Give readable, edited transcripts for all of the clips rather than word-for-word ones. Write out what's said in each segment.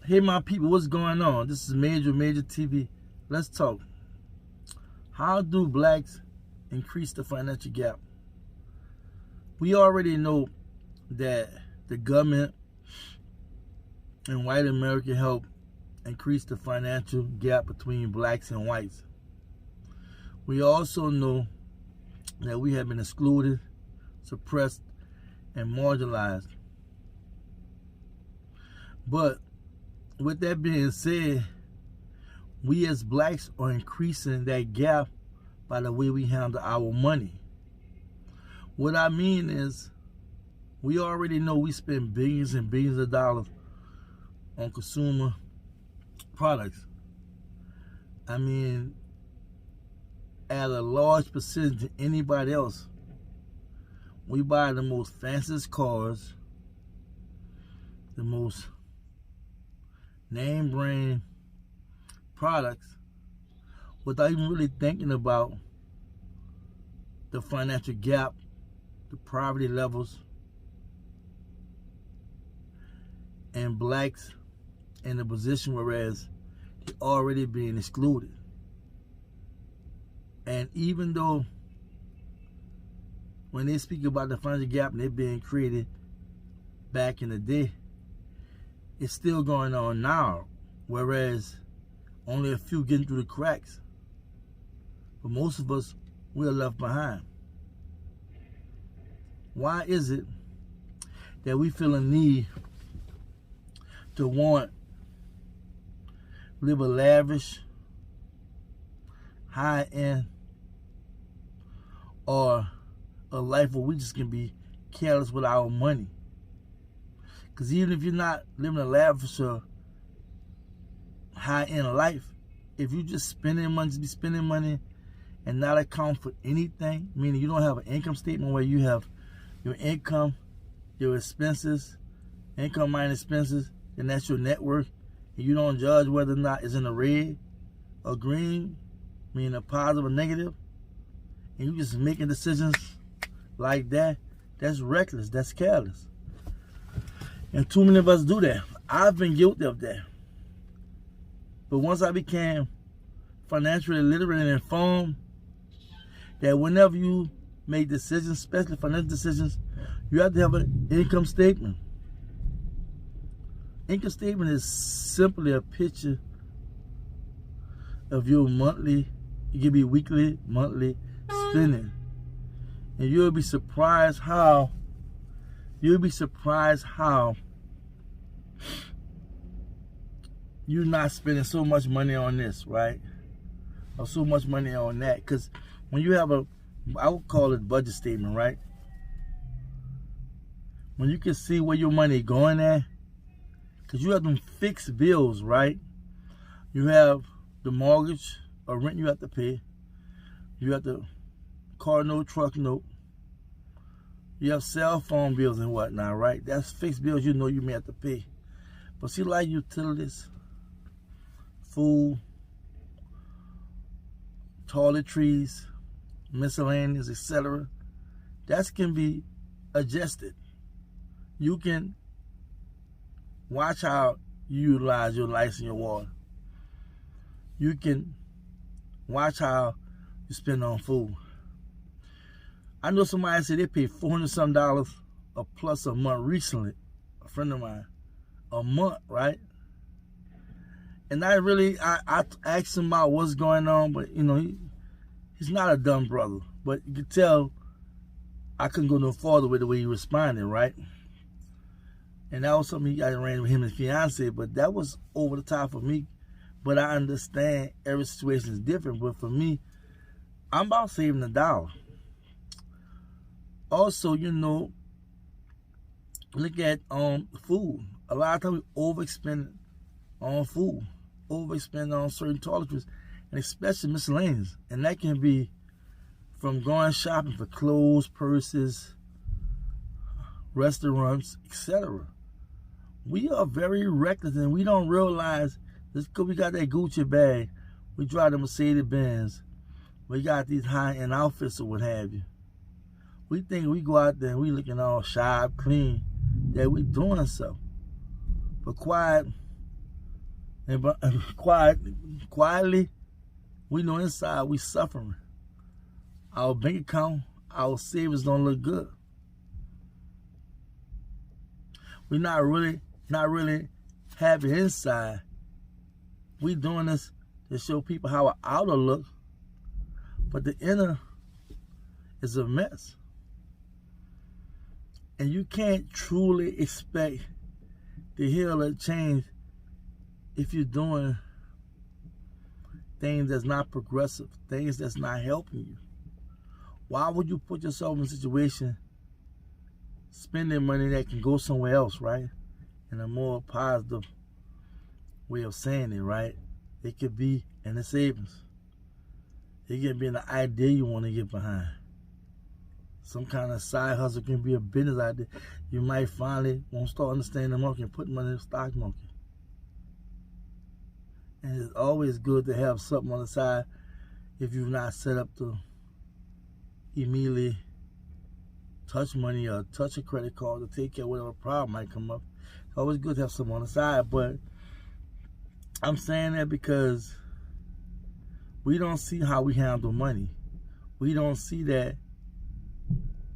Hey, my people, what's going on? This is Major TV. Let's talk. How do blacks increase the financial gap? We already know that the government and white America help increase the financial gap between blacks and whites. We also know that we have been excluded, suppressed, and marginalized. But with that being said, we as blacks are increasing that gap by the way we handle our money. What I mean is, we already know we spend billions and billions of dollars on consumer products. I mean, at a large percentage to anybody else. We buy the most fanciest cars, the most name brand products, without even really thinking about the financial gap, the poverty levels, and blacks in a position whereas they're already being excluded. And even though when they speak about the financial gap and they're being created back in the day, it's still going on now, whereas only a few getting through the cracks. But most of us, we're left behind. Why is it that we feel a need to want live a lavish, high-end, or a life where we just can be careless with our money? Because even if you're not living a lavish or high-end life, if you just spending money and not account for anything, meaning you don't have an income statement where you have your income, your expenses, income minus expenses, and that's your net worth, and you don't judge whether or not it's in the red or green, meaning a positive or negative, and you just making decisions like that, that's reckless, that's careless. And too many of us do that. I've been guilty of that. But once I became financially literate and informed, that whenever you make decisions, especially financial decisions, you have to have an income statement. Income statement is simply a picture of your monthly, it can be weekly, monthly spending. And you'll be surprised how you're not spending so much money on this, right? Or so much money on that. Because when you have I would call it budget statement, right? When you can see where your money going at, because you have them fixed bills, right? You have the mortgage or rent you have to pay. You have the car note, truck note. You have cell phone bills and whatnot, right? That's fixed bills you know you may have to pay. But see, like utilities, food, toiletries, miscellaneous, etc., that can be adjusted. You can watch how you utilize your lights and your water. You can watch how you spend on food. I know somebody said they paid $400-something a plus a month recently. A friend of mine, a month, right? And I asked him about what's going on, but you know, he's not a dumb brother. But you could tell I couldn't go no farther with the way he responded, right? And that was something I ran with him and his fiance, but that was over the top for me. But I understand every situation is different. But for me, I'm about saving $1. Also, you know, look at food. A lot of times we overspend on food, overspend on certain toiletries, and especially miscellaneous. And that can be from going shopping for clothes, purses, restaurants, etc. We are very reckless, and we don't realize just because we got that Gucci bag, we drive the Mercedes Benz, we got these high-end outfits or what have you. We think we go out there and we looking all sharp, clean, that we doing so. But quiet, And quietly, we know inside we suffering. Our bank account, our savings don't look good. We're not really happy inside. We doing this to show people how our outer look, but the inner is a mess. And you can't truly expect to heal or change if you're doing things that's not progressive, things that's not helping you. Why would you put yourself in a situation spending money that can go somewhere else, right? In a more positive way of saying it, right? It could be in the savings. It could be in the idea you want to get behind. Some kind of side hustle can be a business idea. You might finally won't start understanding the market and put money in the stock market. And it's always good to have something on the side if you've not set up to immediately touch money or touch a credit card to take care of whatever problem might come up. It's always good to have something on the side, but I'm saying that because we don't see how we handle money. We don't see that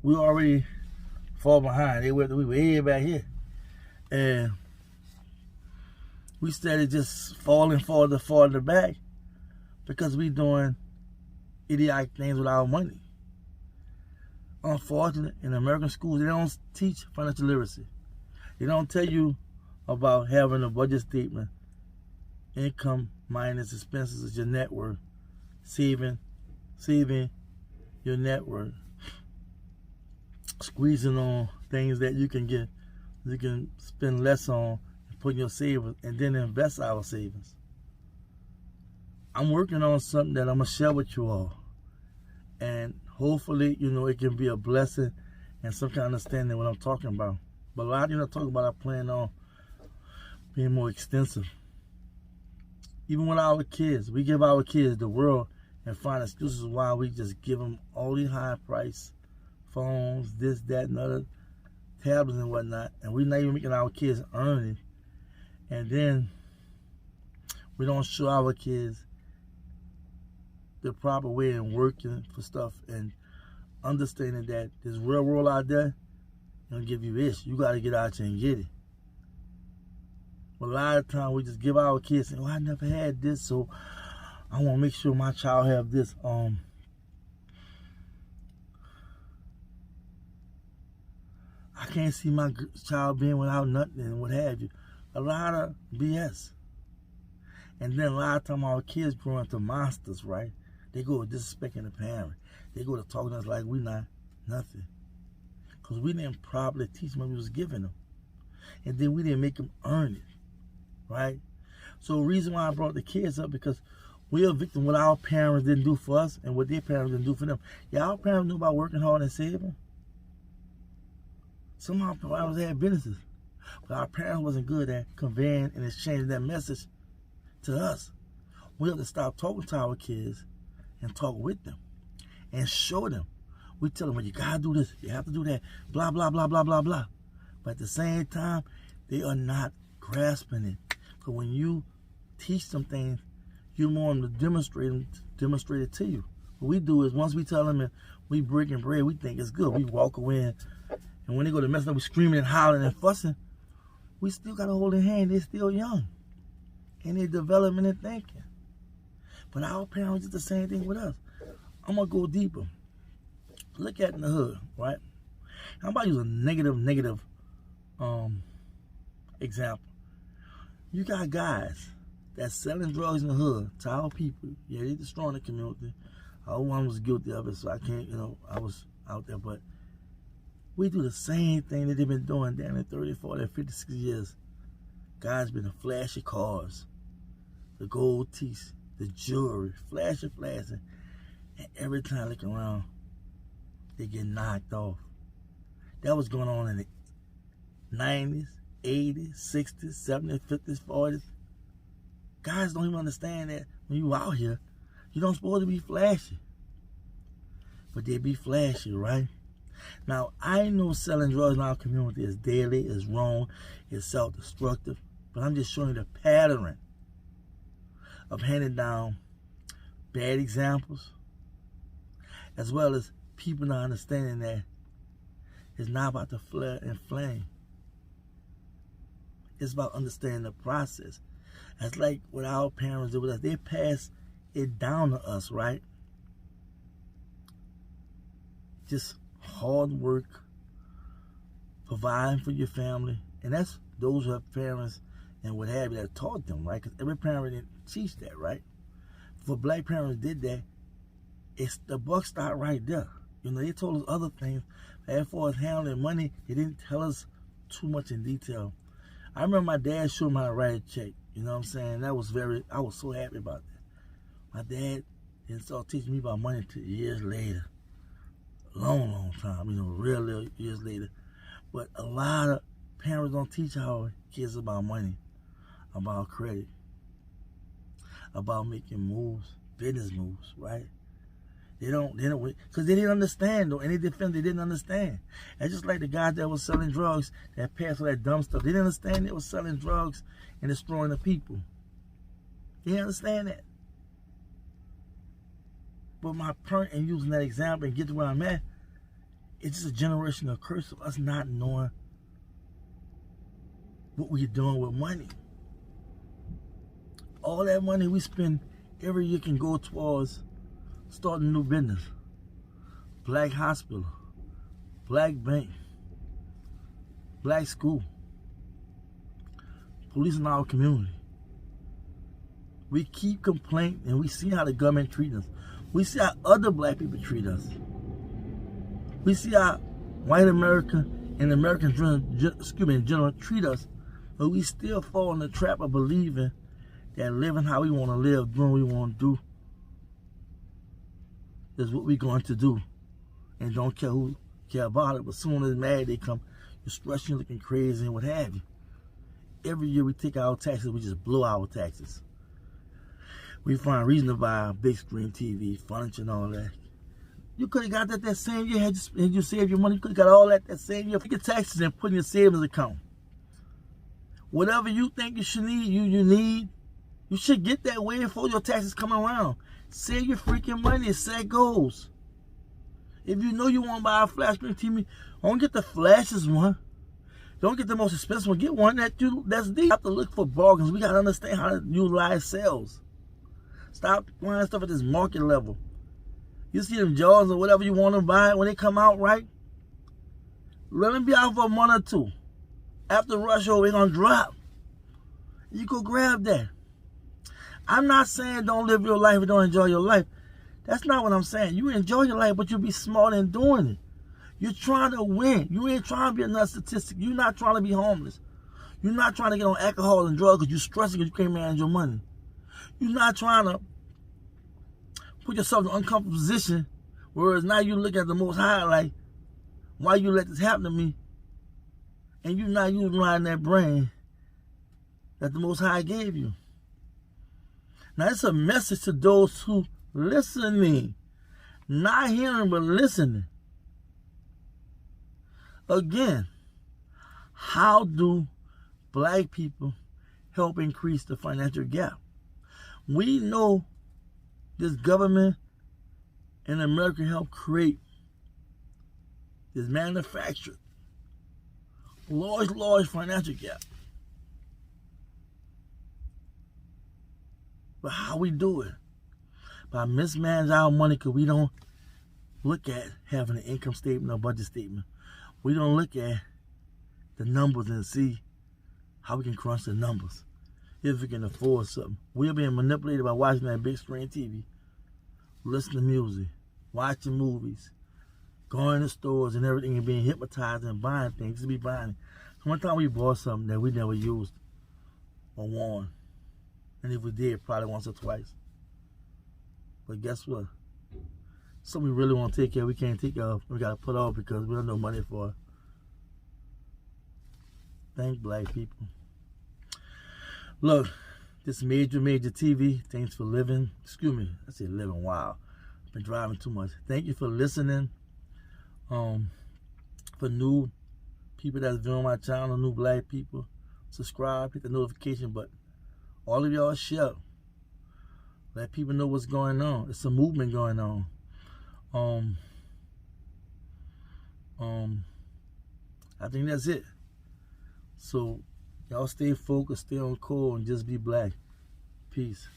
we already fall behind. We were way back here. And we started just falling farther back because we doing idiotic things with our money. Unfortunately, in American schools, they don't teach financial literacy. They don't tell you about having a budget statement, income minus expenses is your net worth, saving your net worth, squeezing on things that you can spend less on, and put in your savings, and then invest our savings. I'm working on something that I'm gonna share with you all, and hopefully, it can be a blessing and some kind of understanding what I'm talking about. But a lot of you talking about, I plan on being more extensive. Even with our kids, we give our kids the world and find excuses why we just give them all these high price phones, this, that, and other, tablets and whatnot, and we're not even making our kids earn it. And then we don't show our kids the proper way in working for stuff and understanding that this real world out there gonna give you this. You gotta get out there and get it. But a lot of times we just give our kids saying, I never had this, so I want to make sure my child have this. I can't see my child being without nothing and what have you. A lot of BS. And then a lot of times our kids grow into monsters, right? They go disrespecting the parent. They go to talking to us like we not nothing. Because we didn't properly teach them what we was giving them. And then we didn't make them earn it, right? So the reason why I brought the kids up, because we are victim of what our parents didn't do for us and what their parents didn't do for them. Yeah, our parents knew about working hard and saving. Some of our parents had businesses. But our parents wasn't good at conveying and exchanging that message to us. We have to stop talking to our kids and talk with them and show them. We tell them, well, you gotta do this, you have to do that, blah, blah, blah, blah, blah, blah. But at the same time, they are not grasping it. Because when you teach them things, you want them to demonstrate it to you. What we do is once we tell them and we breaking bread, we think it's good. We walk away and when they go to mess up, we screaming and hollering and fussing. We still got to hold their hand. They're still young. And they're developing and thinking. But our parents did the same thing with us. I'm going to go deeper. Look at in the hood, right? I'm about to use a negative example. You got guys that's selling drugs in the hood to our people. Yeah, they're destroying the community. One was guilty of it, so I can't, I was out there. But we do the same thing that they've been doing down in 30, 40, 56 years. Guys been in flashy cars, the gold teeth, the jewelry, flashing. And every time I look around, they get knocked off. That was going on in the 90s, 80s, 60s, 70s, 50s, 40s. Guys don't even understand that when you out here, you don't supposed to be flashy. But they be flashy, right? Now, I know selling drugs in our community is deadly, is wrong, is self-destructive. But I'm just showing you the pattern. of handing down bad examples, as well as people not understanding that it's not about the flare and flame. It's about understanding the process. It's like what our parents did with us. They passed it down to us, right? Just hard work, providing for your family. And that's those who have parents and what have you that taught them, right? Because every parent didn't teach that, right? For black parents did that, it's the buck stopped right there. You know, they told us other things. As far as handling money, they didn't tell us too much in detail. I remember my dad showed me how to write a check. You know what I'm saying? I was so happy about that. My dad didn't start teaching me about money until years later. Long time, you know, real years later. But a lot of parents don't teach our kids about money, about credit, about making moves, business moves, right? They don't, because they didn't understand, though. Any defense, they didn't understand. It's just like the guys that was selling drugs, that passed all that dumb stuff. They didn't understand they was selling drugs and destroying the people. They didn't understand that. But my point in using that example and get to where I'm at, it's just a generational curse of us not knowing what we're doing with money. All that money we spend every year can go towards starting a new business. Black hospital, black bank, black school, police in our community. We keep complaining and we see how the government treats us. We see how other black people treat us. We see how white America and Americans in general treat us, but we still fall in the trap of believing that living how we want to live, doing what we want to do, is what we're going to do, and don't care about it. But soon as mad they come, you're stressing, looking crazy, and what have you. Every year we take our taxes, we just blow our taxes. We find reason to buy a big screen TV, furniture, and all that. You could have got that same year had you saved your money. You could have got all that same year. Take your taxes and put in your savings account. Whatever you think you should need, you need, you should get that way before your taxes come around. Save your freaking money. Set goals. If you know you want to buy a flat screen TV, don't get the flashiest one. Don't get the most expensive one. Get one that's deep. You have to look for bargains. We got to understand how to utilize sales. Stop buying stuff at this market level. You see them jars or whatever you want to buy when they come out, right? Let them be out for a month or two. After rush hour, they're going to drop. You go grab that. I'm not saying don't live your life and don't enjoy your life. That's not what I'm saying. You enjoy your life, but you be smart in doing it. You're trying to win. You ain't trying to be another statistic. You're not trying to be homeless. You're not trying to get on alcohol and drugs because you're stressing because you can't manage your money. You're not trying to put yourself in an uncomfortable position, whereas now you look at the Most High like, why you let this happen to me? And you're not utilizing that brain that the Most High gave you. Now, it's a message to those who listening, not hearing, but listening. Again, how do black people help increase the financial gap? We know this government in America helped create this manufactured large financial gap. But how we do it? By mismanaging our money, because we don't look at having an income statement or budget statement. We don't look at the numbers and see how we can crunch the numbers. If we can afford something. We're being manipulated by watching that big screen TV, listening to music, watching movies, going to stores and everything, and being hypnotized and buying things. Just be buying. One time we bought something that we never used or worn. And if we did, probably once or twice. But guess what? Something we really want to take care of, we can't take care of. We got to put off because we don't have no money for it. Thank black people. Look, this major TV. Thanks for living. Excuse me, I said living. Wow, I've been driving too much. Thank you for listening. For new people that's viewing my channel, new black people, subscribe, hit the notification button. All of y'all share. Let people know what's going on. It's a movement going on. I think that's it. So y'all stay focused, stay on core, and just be black. Peace.